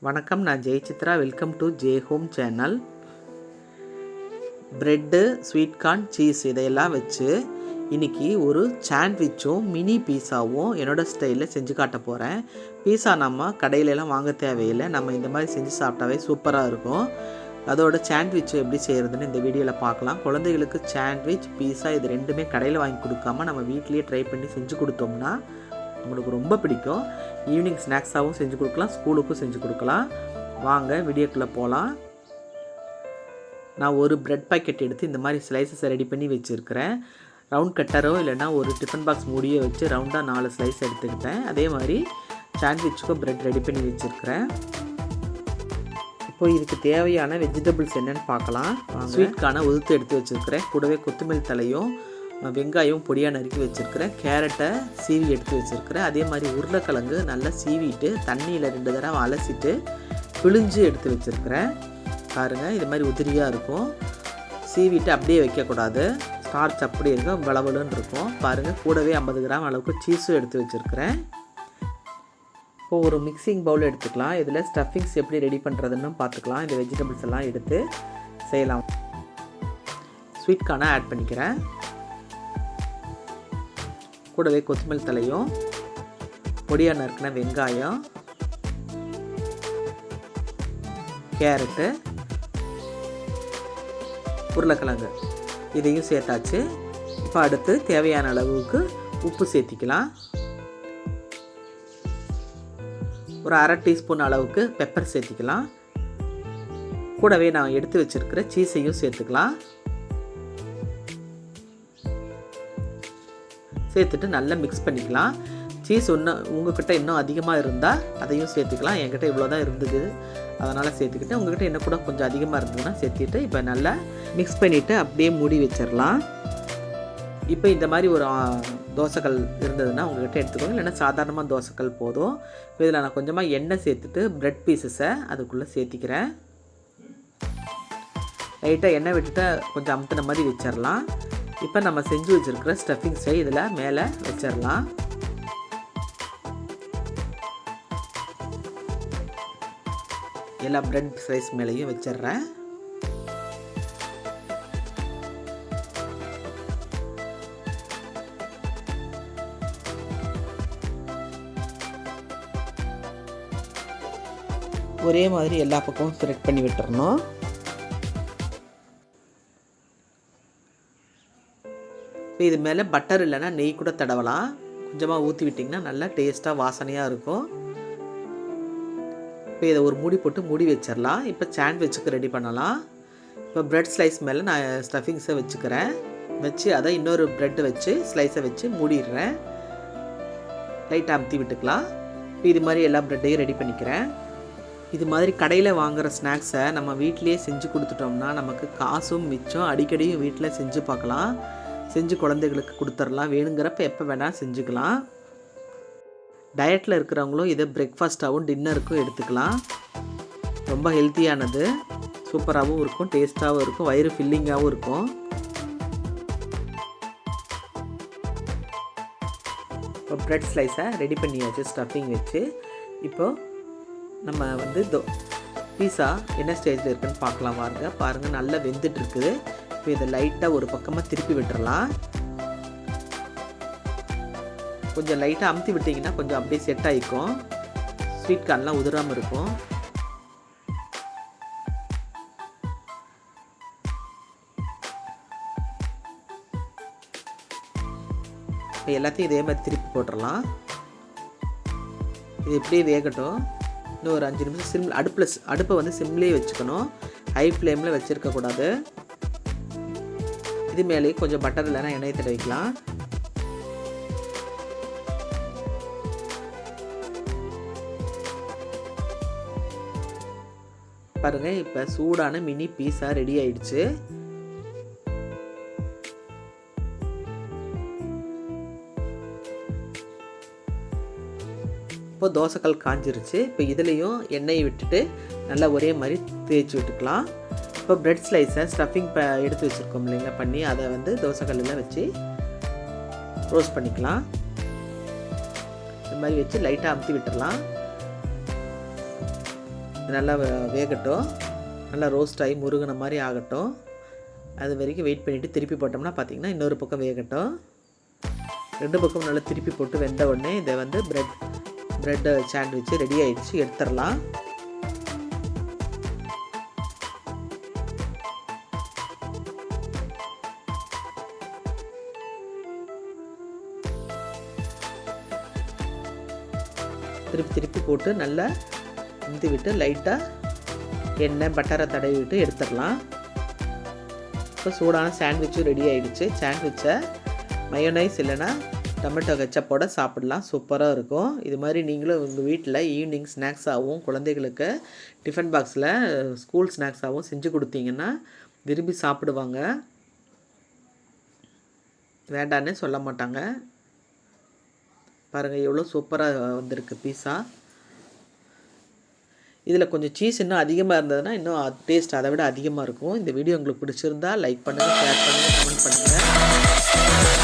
வணக்கம், நான் Jayachitra. Welcome to J home channel. Bread, sweet corn, cheese இதையெல்லாம் வச்சு இன்றைக்கி ஒரு சாண்ட்விச்சும் மினி பீஸாவும் என்னோடய ஸ்டைலில் செஞ்சு காட்ட போகிறேன். பீஸா நம்ம கடையிலலாம் வாங்க தேவையில்லை, நம்ம இந்த மாதிரி செஞ்சு சாப்பிட்டாவே சூப்பராக இருக்கும். அதோட சாண்ட்விச் எப்படி செய்கிறதுன்னு இந்த வீடியோவில் பார்க்கலாம். குழந்தைகளுக்கு சாண்ட்விச், பீஸா இது ரெண்டுமே கடையில் வாங்கி கொடுக்காம நம்ம வீட்லேயே ட்ரை பண்ணி செஞ்சு கொடுத்தோம்னா உங்களுக்கு ரொம்ப பிடிக்கும். ஈவினிங் ஸ்நாக்ஸாகவும் செஞ்சு கொடுக்கலாம், ஸ்கூலுக்கும் செஞ்சு கொடுக்கலாம். வாங்க வீடியோக்குள்ளே போகலாம். நான் ஒரு ப்ரெட் பாக்கெட் எடுத்து இந்த மாதிரி ஸ்லைசஸை ரெடி பண்ணி வச்சுருக்கிறேன். ரவுண்ட் கட்டரோ இல்லைனா ஒரு டிஃபன் பாக்ஸ் மூடியோ வச்சு ரவுண்டாக 4 ஸ்லைஸ் எடுத்துக்கிட்டேன். அதே மாதிரி சாண்ட்விச்சுக்கும் ப்ரெட் ரெடி பண்ணி வச்சுருக்கிறேன். இப்போ இதுக்கு தேவையான வெஜிடபிள்ஸ் என்னென்னு பார்க்கலாம். ஸ்வீட் கார்னை உதுத்து எடுத்து வச்சுருக்கிறேன். கூடவே கொத்தமல்லி தலையும் வெங்காயம் பொடியாக நறுக்கி வச்சுருக்கிறேன். கேரட்டை சீவி எடுத்து வச்சுருக்கிறேன். அதே மாதிரி உருளைக்கிழங்கு நல்லா சீவிட்டு தண்ணியில் 2 தடவை அலசிட்டு பிழிஞ்சு எடுத்து வச்சுருக்கிறேன். பாருங்கள், இது மாதிரி உதிரியாக இருக்கும். சீவிட்டு அப்படியே வைக்கக்கூடாது, ஸ்டார்ச் அப்படி இருக்கும், வளவலுன்னு இருக்கும். பாருங்கள், கூடவே 50 கிராம் அளவுக்கு சீஸும் எடுத்து வச்சுருக்கிறேன். இப்போது ஒரு மிக்சிங் பவுல் எடுத்துக்கலாம். இதில் ஸ்டஃபிங்ஸ் எப்படி ரெடி பண்ணுறதுன்னு பார்த்துக்கலாம். இந்த வெஜிடபிள்ஸ் எல்லாம் எடுத்து செய்யலாம். ஸ்வீட் கார்னை ஆட் பண்ணிக்கிறேன். கூடவே கொத்தமல்லி தலையும் பொடியாக நறுக்கின வெங்காயம், கேரட்டு, உருளைக்கிழங்கு இதையும் சேர்த்தாச்சு. இப்போ அடுத்து தேவையான அளவுக்கு உப்பு சேர்த்திக்கலாம். ஒரு 1/2 டீஸ்பூன் அளவுக்கு பெப்பர் சேர்த்திக்கலாம். கூடவே நான் எடுத்து வச்சுருக்கிற சீஸையும் சேர்த்துக்கலாம். சேர்த்துட்டு நல்லா மிக்ஸ் பண்ணிக்கலாம். சீஸ் உங்கள்கிட்ட இன்னும் அதிகமாக இருந்தால் அதையும் சேர்த்துக்கலாம். என்கிட்ட இவ்வளோ தான் இருந்தது, அதனால் சேர்த்துக்கிட்டு, உங்கள்கிட்ட இன்னும் கூட கொஞ்சம் அதிகமாக இருந்ததுன்னா சேர்த்துட்டு இப்போ நல்லா மிக்ஸ் பண்ணிவிட்டு அப்படியே மூடி வச்சிடலாம். இப்போ இந்த மாதிரி ஒரு தோசைக்கல் இருந்ததுன்னா உங்கள்கிட்ட எடுத்துக்கோங்க, இல்லைன்னா சாதாரணமாக தோசைக்கல் போதும். இதில் நான் கொஞ்சமாக எண்ணெய் சேர்த்துட்டு ப்ரெட் பீசஸை அதுக்குள்ளே சேர்த்திக்கிறேன். லைட்டாக எண்ணெய் விட்டுட்டு கொஞ்சம் அமுத்தின மாதிரி வச்சிடலாம். இப்போ நம்ம செஞ்சு வச்சுருக்கிற ஸ்டஃபிங்ஸை இதில் மேலே வச்சிடலாம். எல்லா ப்ரெட் ஸ்லைஸ் மேலேயும் வச்சிடுறேன். ஒரே மாதிரி எல்லா பக்கமும் ஸ்ப்ரெட் பண்ணி விட்டுறணும். இப்போ இது மேலே பட்டர் இல்லைன்னா நெய் கூட தடவலாம். கொஞ்சமாக ஊற்றி விட்டிங்கன்னா நல்லா டேஸ்ட்டாக வாசனையாக இருக்கும். இப்போ இதை ஒரு மூடி போட்டு மூடி வச்சிடலாம். இப்போ சாண்ட்விச்சுக்கு ரெடி பண்ணலாம். இப்போ ப்ரெட் ஸ்லைஸ் மேலே நான் ஸ்டஃபிங்ஸை வச்சுக்கிறேன். வச்சு அதை இன்னொரு ப்ரெட்டு வச்சு ஸ்லைஸை வச்சு மூடிடுறேன். லைட்டாக அமுத்தி விட்டுக்கலாம். இப்போ இது மாதிரி எல்லா ப்ரெட்டையும் ரெடி பண்ணிக்கிறேன். இது மாதிரி கடையில் வாங்குகிற ஸ்நாக்ஸை நம்ம வீட்டிலேயே செஞ்சு கொடுத்துட்டோம்னா நமக்கு காசும் மிச்சம். அடிக்கடியும் வீட்டில் செஞ்சு பார்க்கலாம், செஞ்சு குழந்தைகளுக்கு கொடுத்துடலாம். வேணுங்கிறப்ப எப்போ வேணால் செஞ்சுக்கலாம். டயட்டில் இருக்கிறவங்களும் இதை பிரேக்ஃபாஸ்ட்டாகவும் டின்னருக்கும் எடுத்துக்கலாம். ரொம்ப ஹெல்த்தியானது, சூப்பராகவும் இருக்கும், டேஸ்ட்டாகவும் இருக்கும், வயிறு ஃபில்லிங்காகவும் இருக்கும். இப்போ ப்ரெட் ஸ்லைஸை ரெடி பண்ணியாச்சு ஸ்டஃபிங் வச்சு. இப்போது நம்ம வந்து பீஸா என்ன ஸ்டேஜில் இருக்குதுன்னு பார்க்கலாம். பாருங்கள் நல்லா வெந்துட்டுருக்குது. இப்போ இதை லைட்டாக ஒரு பக்கமாக திருப்பி விட்டுறலாம். கொஞ்சம் லைட்டாக அமுத்தி விட்டிங்கன்னா கொஞ்சம் அப்படியே செட் ஆகிக்கும். ஸ்வீட் கார்ன்லாம் உதிராமல் இருக்கும். இப்போ எல்லாத்தையும் இதே மாதிரி திருப்பி போட்டுடலாம். இது இப்படியே வேகட்டும். இன்னும் ஒரு 5 நிமிஷம் அடுப்பை வந்து சிம்லேயே வச்சுக்கணும், ஹை ஃப்ளேமில் வச்சுருக்கக்கூடாது. இது மேலே கொஞ்சம் பட்டர் இல்லைன்னா எண்ணெய் தடவிக்கலாம். பாருங்கள், இப்போ சூடான மினி பீஸா ரெடி ஆயிடுச்சு. இப்போ தோசைக்கல் காஞ்சிருச்சு. இப்போ இதுலேயும் எண்ணெயை விட்டுட்டு நல்லா ஒரே மாதிரி தேய்ச்சி விட்டுக்கலாம். இப்போ ப்ரெட் ஸ்லைஸை ஸ்டஃபிங் எடுத்து வச்சுருக்கோம் இல்லைங்க பண்ணி, அதை வந்து தோசைக்கல்லில் வச்சு ரோஸ்ட் பண்ணிக்கலாம். இந்த மாதிரி வச்சு லைட்டாக அமுத்தி விட்டுடலாம். இது நல்லா வேகட்டும், நல்லா ரோஸ்ட் ஆகி முருகின மாதிரி ஆகட்டும். அது வரைக்கும் வெயிட் பண்ணிவிட்டு திருப்பி போட்டோம்னா பார்த்திங்கன்னா இன்னொரு பக்கம் வேகட்டும். 2 பக்கம் நல்லா திருப்பி போட்டு வெந்த உடனே இதை வந்து ப்ரெட் சாண்ட்விச் ரெடி ஆகிடுச்சு, எடுத்துடலாம். திருப்பி போட்டு நல்லா உந்தி விட்டு லைட்டாக எண்ணெய் பட்டரை தடவி விட்டு எடுத்துடலாம். இப்போ சூடான சாண்ட்விச்சும் ரெடி ஆகிடுச்சு. சாண்ட்விச்சை மயோனைஸ் இல்லைன்னா டொமேட்டோ கெச்சப்போட சாப்பிடலாம், சூப்பராக இருக்கும். இது மாதிரி நீங்களும் உங்கள் வீட்டில் ஈவினிங் ஸ்நாக்ஸாகவும் குழந்தைகளுக்கு டிஃபன் பாக்ஸில் ஸ்கூல் ஸ்நாக்ஸாகவும் செஞ்சு கொடுத்தீங்கன்னா விரும்பி சாப்பிடுவாங்க, வேண்டான்னே சொல்ல மாட்டாங்க. பாருங்கள் எவ்வளோ சூப்பராக வந்திருக்கு பீஸா. இதில் கொஞ்சம் சீஸ் இன்னும் அதிகமாக இருந்ததுன்னா இன்னும் டேஸ்ட் அதை விட அதிகமாக இருக்கும். இந்த வீடியோ உங்களுக்கு பிடிச்சிருந்தா லைக் பண்ணுங்கள், ஷேர் பண்ணுங்கள், கமெண்ட் பண்ணுங்கள்.